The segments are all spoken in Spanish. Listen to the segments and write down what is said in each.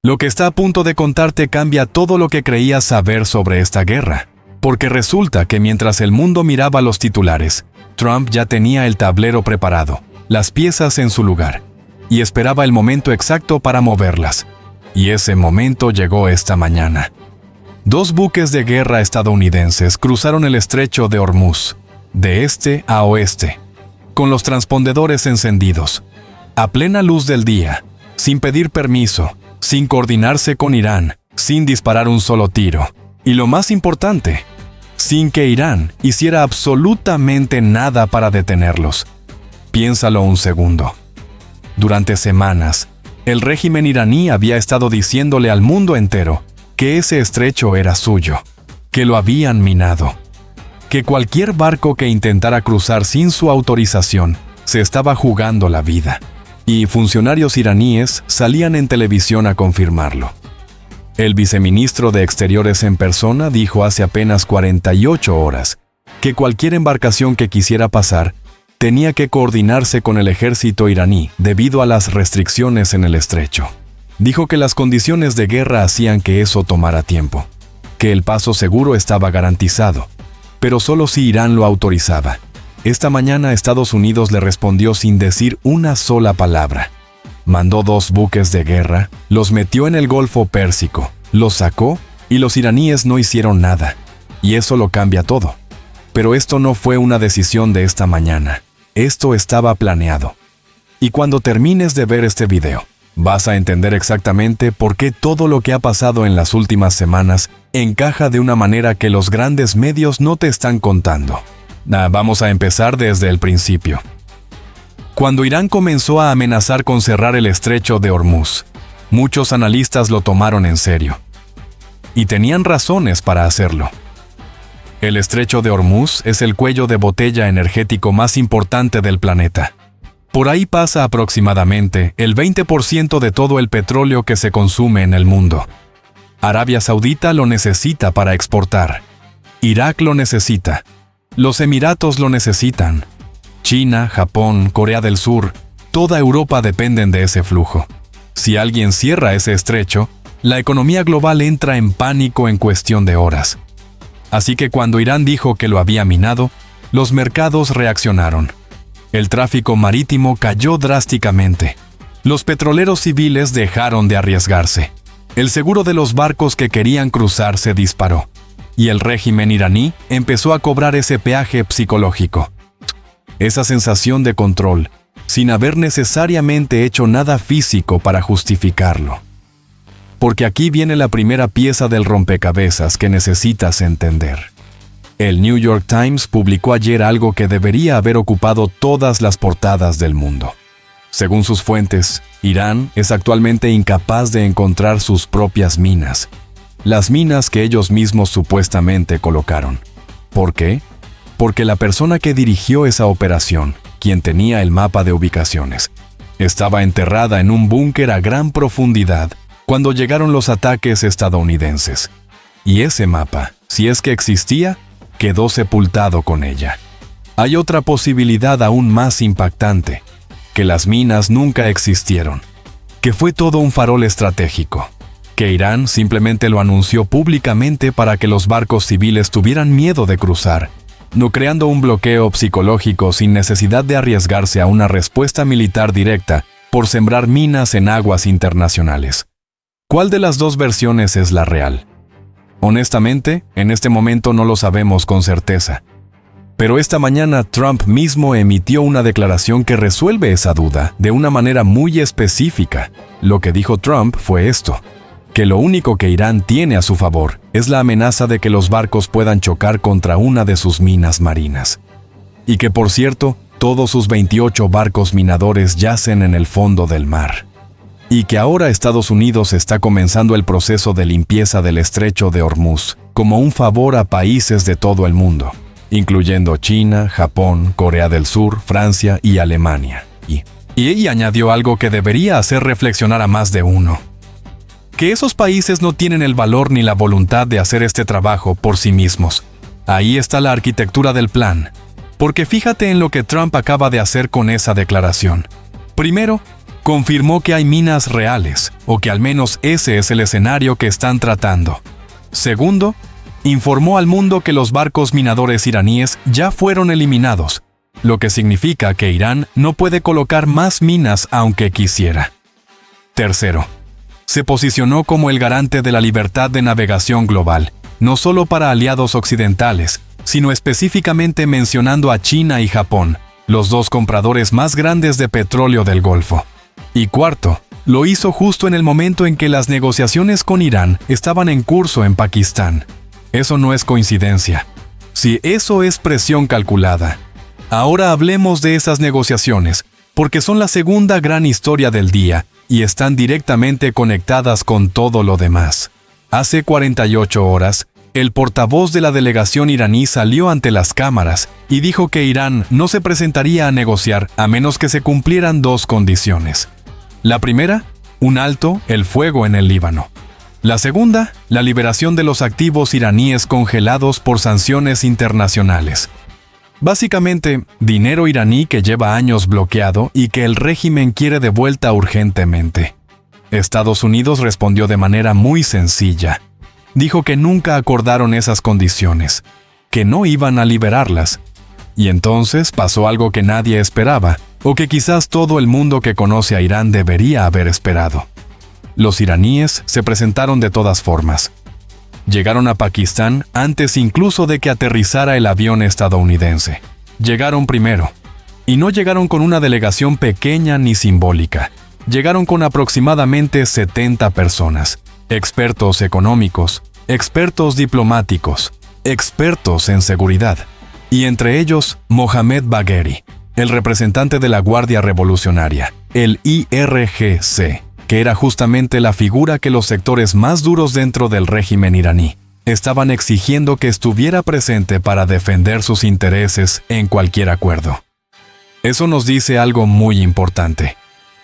Lo que está a punto de contarte cambia todo lo que creías saber sobre esta guerra, porque resulta que mientras el mundo miraba los titulares, Trump ya tenía el tablero preparado, las piezas en su lugar, y esperaba el momento exacto para moverlas. Y ese momento llegó esta mañana. 2 buques de guerra estadounidenses cruzaron el estrecho de Hormuz, de este a oeste, con los transpondedores encendidos, a plena luz del día, sin pedir permiso, sin coordinarse con Irán, sin disparar un solo tiro, y lo más importante, sin que Irán hiciera absolutamente nada para detenerlos. Piénsalo un segundo. Durante semanas, el régimen iraní había estado diciéndole al mundo entero que ese estrecho era suyo, que lo habían minado, que cualquier barco que intentara cruzar sin su autorización se estaba jugando la vida. Y funcionarios iraníes salían en televisión a confirmarlo. El viceministro de Exteriores en persona dijo hace apenas 48 horas que cualquier embarcación que quisiera pasar tenía que coordinarse con el ejército iraní debido a las restricciones en el estrecho. Dijo que las condiciones de guerra hacían que eso tomara tiempo, que el paso seguro estaba garantizado, pero solo si Irán lo autorizaba. Esta mañana Estados Unidos le respondió sin decir una sola palabra. Mandó 2 buques de guerra, los metió en el Golfo Pérsico, los sacó y los iraníes no hicieron nada. Y eso lo cambia todo. Pero esto no fue una decisión de esta mañana. Esto estaba planeado. Y cuando termines de ver este video, vas a entender exactamente por qué todo lo que ha pasado en las últimas semanas encaja de una manera que los grandes medios no te están contando. Vamos a empezar desde el principio. Cuando Irán comenzó a amenazar con cerrar el estrecho de Hormuz, muchos analistas lo tomaron en serio. Y tenían razones para hacerlo. El estrecho de Hormuz es el cuello de botella energético más importante del planeta. Por ahí pasa aproximadamente el 20% de todo el petróleo que se consume en el mundo. Arabia Saudita lo necesita para exportar. Irak lo necesita. Los Emiratos lo necesitan. China, Japón, Corea del Sur, toda Europa dependen de ese flujo. Si alguien cierra ese estrecho, la economía global entra en pánico en cuestión de horas. Así que cuando Irán dijo que lo había minado, los mercados reaccionaron. El tráfico marítimo cayó drásticamente. Los petroleros civiles dejaron de arriesgarse. El seguro de los barcos que querían cruzar se disparó. Y el régimen iraní empezó a cobrar ese peaje psicológico. Esa sensación de control, sin haber necesariamente hecho nada físico para justificarlo. Porque aquí viene la primera pieza del rompecabezas que necesitas entender. El New York Times publicó ayer algo que debería haber ocupado todas las portadas del mundo. Según sus fuentes, Irán es actualmente incapaz de encontrar sus propias minas. Las minas que ellos mismos supuestamente colocaron. ¿Por qué? Porque la persona que dirigió esa operación, quien tenía el mapa de ubicaciones, estaba enterrada en un búnker a gran profundidad cuando llegaron los ataques estadounidenses. Y ese mapa, si es que existía, quedó sepultado con ella. Hay otra posibilidad aún más impactante, que las minas nunca existieron, que fue todo un farol estratégico. Que Irán simplemente lo anunció públicamente para que los barcos civiles tuvieran miedo de cruzar, no creando un bloqueo psicológico sin necesidad de arriesgarse a una respuesta militar directa por sembrar minas en aguas internacionales. ¿Cuál de las 2 versiones es la real? Honestamente, en este momento no lo sabemos con certeza. Pero esta mañana Trump mismo emitió una declaración que resuelve esa duda de una manera muy específica. Lo que dijo Trump fue esto: que lo único que Irán tiene a su favor es la amenaza de que los barcos puedan chocar contra una de sus minas marinas. Y que, por cierto, todos sus 28 barcos minadores yacen en el fondo del mar. Y que ahora Estados Unidos está comenzando el proceso de limpieza del estrecho de Hormuz, como un favor a países de todo el mundo, incluyendo China, Japón, Corea del Sur, Francia y Alemania. Y añadió algo que debería hacer reflexionar a más de uno: que esos países no tienen el valor ni la voluntad de hacer este trabajo por sí mismos. Ahí está la arquitectura del plan. Porque fíjate en lo que Trump acaba de hacer con esa declaración. Primero, confirmó que hay minas reales, o que al menos ese es el escenario que están tratando. Segundo, informó al mundo que los barcos minadores iraníes ya fueron eliminados, lo que significa que Irán no puede colocar más minas aunque quisiera. Tercero, se posicionó como el garante de la libertad de navegación global, no solo para aliados occidentales, sino específicamente mencionando a China y Japón, los dos compradores más grandes de petróleo del Golfo. Y cuarto, lo hizo justo en el momento en que las negociaciones con Irán estaban en curso en Pakistán. Eso no es coincidencia. Si eso es presión calculada. Ahora hablemos de esas negociaciones, porque son la segunda gran historia del día y están directamente conectadas con todo lo demás. Hace 48 horas, el portavoz de la delegación iraní salió ante las cámaras y dijo que Irán no se presentaría a negociar a menos que se cumplieran dos condiciones. La primera, un alto el fuego en el Líbano. La segunda, la liberación de los activos iraníes congelados por sanciones internacionales. Básicamente, dinero iraní que lleva años bloqueado y que el régimen quiere de vuelta urgentemente. Estados Unidos respondió de manera muy sencilla. Dijo que nunca acordaron esas condiciones, que no iban a liberarlas. Y entonces pasó algo que nadie esperaba, o que quizás todo el mundo que conoce a Irán debería haber esperado. Los iraníes se presentaron de todas formas. Llegaron a Pakistán antes incluso de que aterrizara el avión estadounidense. Llegaron primero. Y no llegaron con una delegación pequeña ni simbólica. Llegaron con aproximadamente 70 personas. Expertos económicos, expertos diplomáticos, expertos en seguridad. Y entre ellos, Mohammad Bagheri, el representante de la Guardia Revolucionaria, el IRGC, que era justamente la figura que los sectores más duros dentro del régimen iraní estaban exigiendo que estuviera presente para defender sus intereses en cualquier acuerdo. Eso nos dice algo muy importante.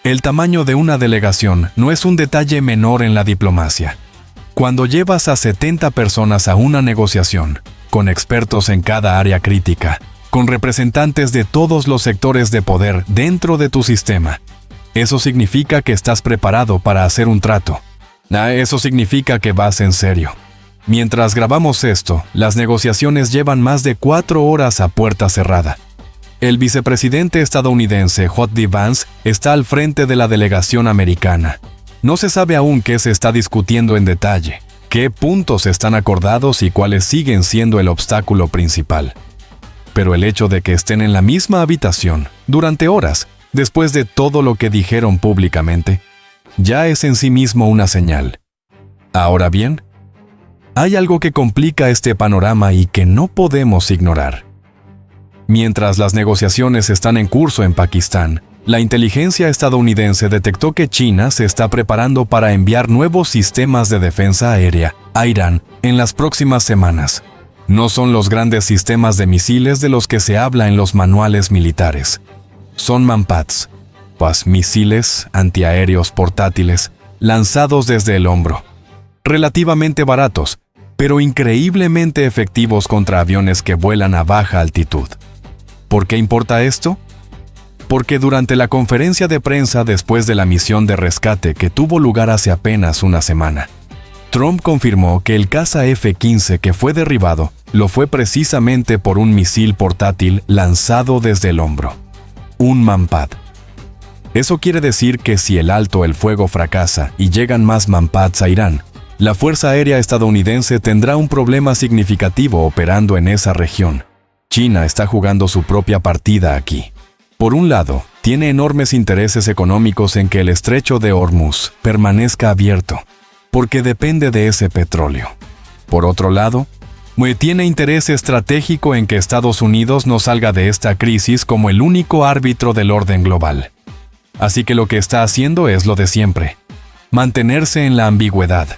El tamaño de una delegación no es un detalle menor en la diplomacia. Cuando llevas a 70 personas a una negociación, con expertos en cada área crítica, con representantes de todos los sectores de poder dentro de tu sistema, eso significa que estás preparado para hacer un trato. Eso significa que vas en serio. Mientras grabamos esto, las negociaciones llevan más de 4 horas a puerta cerrada. El vicepresidente estadounidense J.D. Vance está al frente de la delegación americana. No se sabe aún qué se está discutiendo en detalle, qué puntos están acordados y cuáles siguen siendo el obstáculo principal. Pero el hecho de que estén en la misma habitación durante horas, después de todo lo que dijeron públicamente, ya es en sí mismo una señal. Ahora bien, hay algo que complica este panorama y que no podemos ignorar. Mientras las negociaciones están en curso en Pakistán, la inteligencia estadounidense detectó que China se está preparando para enviar nuevos sistemas de defensa aérea a Irán en las próximas semanas. No son los grandes sistemas de misiles de los que se habla en los manuales militares. Son Manpads, misiles antiaéreos portátiles lanzados desde el hombro. Relativamente baratos, pero increíblemente efectivos contra aviones que vuelan a baja altitud. ¿Por qué importa esto? Porque durante la conferencia de prensa después de la misión de rescate que tuvo lugar hace apenas una semana, Trump confirmó que el caza F-15 que fue derribado lo fue precisamente por un misil portátil lanzado desde el hombro. Un Manpad. Eso quiere decir que si el alto el fuego fracasa y llegan más Manpads a Irán, la Fuerza Aérea estadounidense tendrá un problema significativo operando en esa región. China está jugando su propia partida aquí. Por un lado, tiene enormes intereses económicos en que el estrecho de Hormuz permanezca abierto, porque depende de ese petróleo. Por otro lado, tiene interés estratégico en que Estados Unidos no salga de esta crisis como el único árbitro del orden global. Así que lo que está haciendo es lo de siempre: mantenerse en la ambigüedad,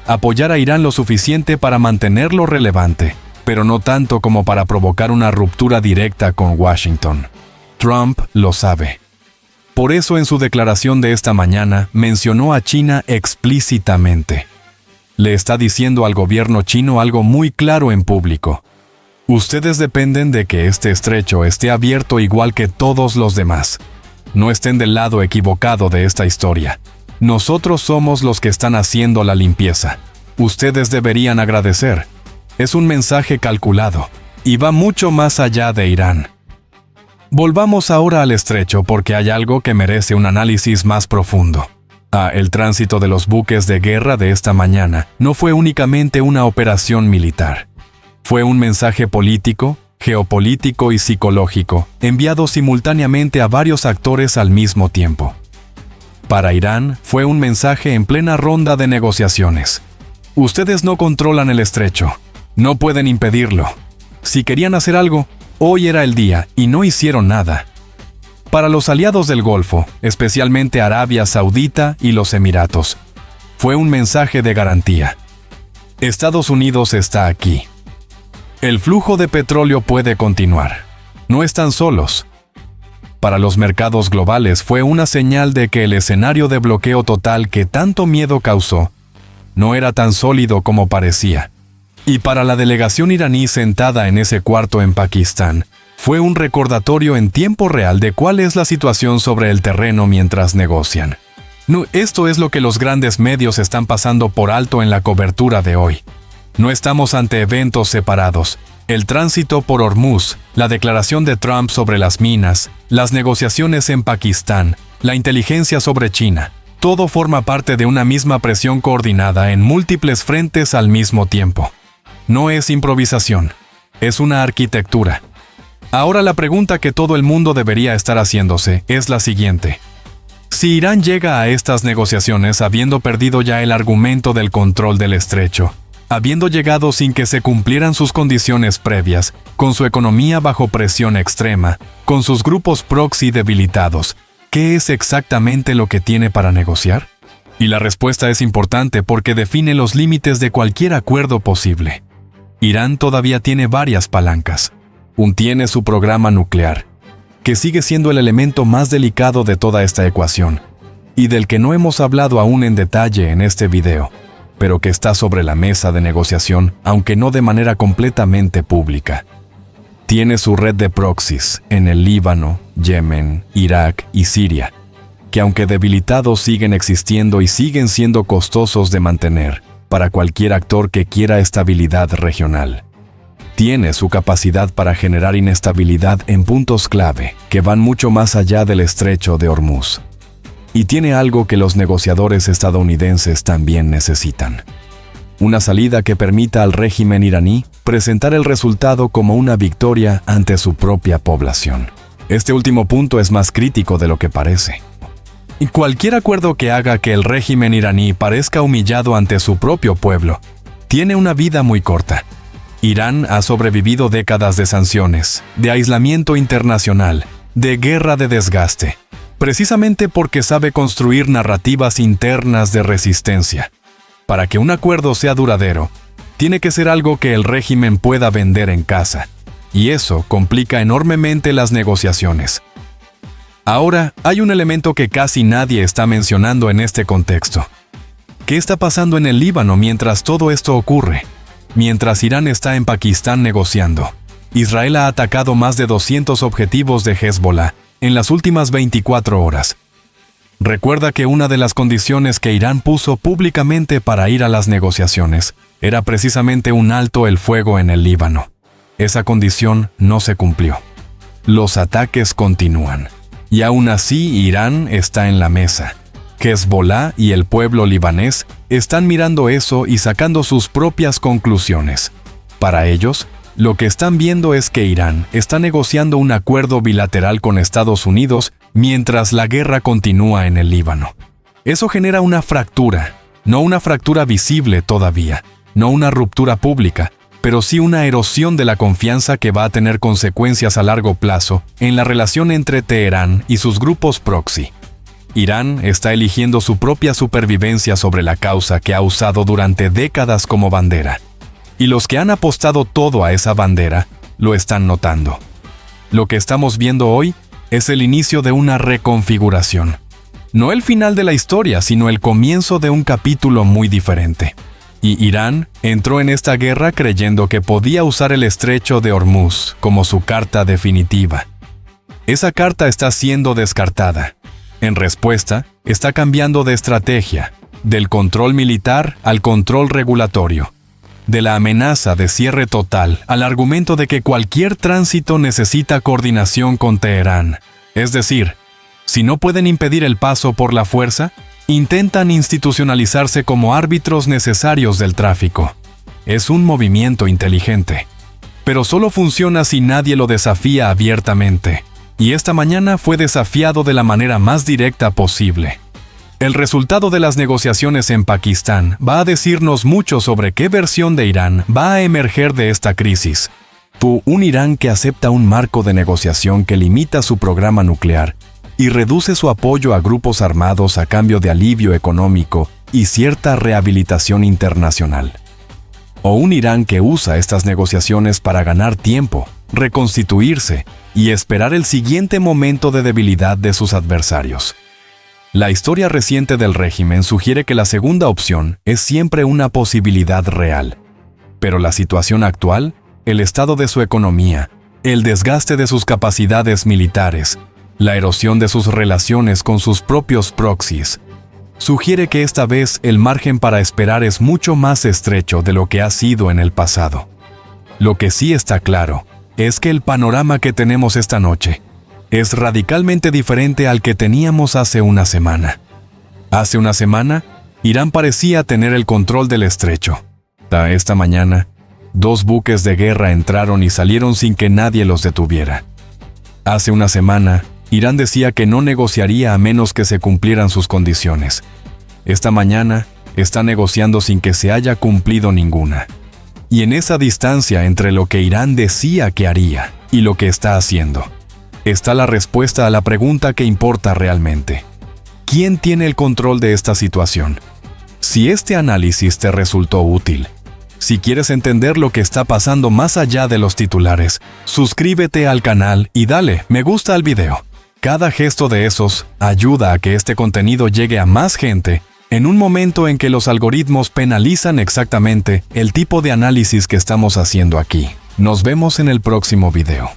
apoyar a Irán lo suficiente para mantenerlo relevante, pero no tanto como para provocar una ruptura directa con Washington. Trump lo sabe. Por eso en su declaración de esta mañana mencionó a China explícitamente. Le está diciendo al gobierno chino algo muy claro en público. Ustedes dependen de que este estrecho esté abierto igual que todos los demás. No estén del lado equivocado de esta historia. Nosotros somos los que están haciendo la limpieza. Ustedes deberían agradecer. Es un mensaje calculado y va mucho más allá de Irán. Volvamos ahora al estrecho porque hay algo que merece un análisis más profundo. El tránsito de los buques de guerra de esta mañana no fue únicamente una operación militar. Fue un mensaje político, geopolítico y psicológico, enviado simultáneamente a varios actores al mismo tiempo. Para Irán, fue un mensaje en plena ronda de negociaciones. Ustedes no controlan el estrecho. No pueden impedirlo. Si querían hacer algo, hoy era el día y no hicieron nada. Para los aliados del Golfo, especialmente Arabia Saudita y los Emiratos, fue un mensaje de garantía. Estados Unidos está aquí. El flujo de petróleo puede continuar. No están solos. Para los mercados globales fue una señal de que el escenario de bloqueo total que tanto miedo causó no era tan sólido como parecía. Y para la delegación iraní sentada en ese cuarto en Pakistán, fue un recordatorio en tiempo real de cuál es la situación sobre el terreno mientras negocian. No, esto es lo que los grandes medios están pasando por alto en la cobertura de hoy. No estamos ante eventos separados. El tránsito por Hormuz, la declaración de Trump sobre las minas, las negociaciones en Pakistán, la inteligencia sobre China, todo forma parte de una misma presión coordinada en múltiples frentes al mismo tiempo. No es improvisación, es una arquitectura. Ahora la pregunta que todo el mundo debería estar haciéndose es la siguiente. Si Irán llega a estas negociaciones habiendo perdido ya el argumento del control del estrecho, habiendo llegado sin que se cumplieran sus condiciones previas, con su economía bajo presión extrema, con sus grupos proxy debilitados, ¿qué es exactamente lo que tiene para negociar? Y la respuesta es importante porque define los límites de cualquier acuerdo posible. Irán todavía tiene varias palancas. Tiene su programa nuclear, que sigue siendo el elemento más delicado de toda esta ecuación, y del que no hemos hablado aún en detalle en este video, pero que está sobre la mesa de negociación, aunque no de manera completamente pública. Tiene su red de proxies en el Líbano, Yemen, Irak y Siria, que aunque debilitados siguen existiendo y siguen siendo costosos de mantener para cualquier actor que quiera estabilidad regional. Tiene su capacidad para generar inestabilidad en puntos clave que van mucho más allá del estrecho de Hormuz. Y tiene algo que los negociadores estadounidenses también necesitan. Una salida que permita al régimen iraní presentar el resultado como una victoria ante su propia población. Este último punto es más crítico de lo que parece. Y cualquier acuerdo que haga que el régimen iraní parezca humillado ante su propio pueblo, tiene una vida muy corta. Irán ha sobrevivido décadas de sanciones, de aislamiento internacional, de guerra de desgaste, precisamente porque sabe construir narrativas internas de resistencia. Para que un acuerdo sea duradero, tiene que ser algo que el régimen pueda vender en casa, y eso complica enormemente las negociaciones. Ahora, hay un elemento que casi nadie está mencionando en este contexto. ¿Qué está pasando en el Líbano mientras todo esto ocurre? Mientras Irán está en Pakistán negociando, Israel ha atacado más de 200 objetivos de Hezbollah en las últimas 24 horas. Recuerda que una de las condiciones que Irán puso públicamente para ir a las negociaciones era precisamente un alto el fuego en el Líbano. Esa condición no se cumplió. Los ataques continúan. Y aún así Irán está en la mesa. Hezbollah y el pueblo libanés están mirando eso y sacando sus propias conclusiones. Para ellos, lo que están viendo es que Irán está negociando un acuerdo bilateral con Estados Unidos mientras la guerra continúa en el Líbano. Eso genera una fractura, no una fractura visible todavía, no una ruptura pública, pero sí una erosión de la confianza que va a tener consecuencias a largo plazo en la relación entre Teherán y sus grupos proxy. Irán está eligiendo su propia supervivencia sobre la causa que ha usado durante décadas como bandera. Y los que han apostado todo a esa bandera lo están notando. Lo que estamos viendo hoy es el inicio de una reconfiguración. No el final de la historia, sino el comienzo de un capítulo muy diferente. Y Irán entró en esta guerra creyendo que podía usar el estrecho de Hormuz como su carta definitiva. Esa carta está siendo descartada. En respuesta, está cambiando de estrategia, del control militar al control regulatorio, de la amenaza de cierre total al argumento de que cualquier tránsito necesita coordinación con Teherán. Es decir, si no pueden impedir el paso por la fuerza, intentan institucionalizarse como árbitros necesarios del tráfico. Es un movimiento inteligente, pero solo funciona si nadie lo desafía abiertamente. Y esta mañana fue desafiado de la manera más directa posible. El resultado de las negociaciones en Pakistán va a decirnos mucho sobre qué versión de Irán va a emerger de esta crisis. Un Irán que acepta un marco de negociación que limita su programa nuclear y reduce su apoyo a grupos armados a cambio de alivio económico y cierta rehabilitación internacional. O un Irán que usa estas negociaciones para ganar tiempo, reconstituirse y esperar el siguiente momento de debilidad de sus adversarios. La historia reciente del régimen sugiere que la segunda opción es siempre una posibilidad real. Pero la situación actual, el estado de su economía, el desgaste de sus capacidades militares, la erosión de sus relaciones con sus propios proxies, sugiere que esta vez el margen para esperar es mucho más estrecho de lo que ha sido en el pasado. Lo que sí está claro es que el panorama que tenemos esta noche es radicalmente diferente al que teníamos hace una semana. Hace una semana, Irán parecía tener el control del estrecho. Esta mañana, 2 buques de guerra entraron y salieron sin que nadie los detuviera. Hace una semana, Irán decía que no negociaría a menos que se cumplieran sus condiciones. Esta mañana, está negociando sin que se haya cumplido ninguna. Y en esa distancia entre lo que Irán decía que haría y lo que está haciendo, está la respuesta a la pregunta que importa realmente. ¿Quién tiene el control de esta situación? Si este análisis te resultó útil, si quieres entender lo que está pasando más allá de los titulares, suscríbete al canal y dale me gusta al video. Cada gesto de esos ayuda a que este contenido llegue a más gente en un momento en que los algoritmos penalizan exactamente el tipo de análisis que estamos haciendo aquí. Nos vemos en el próximo video.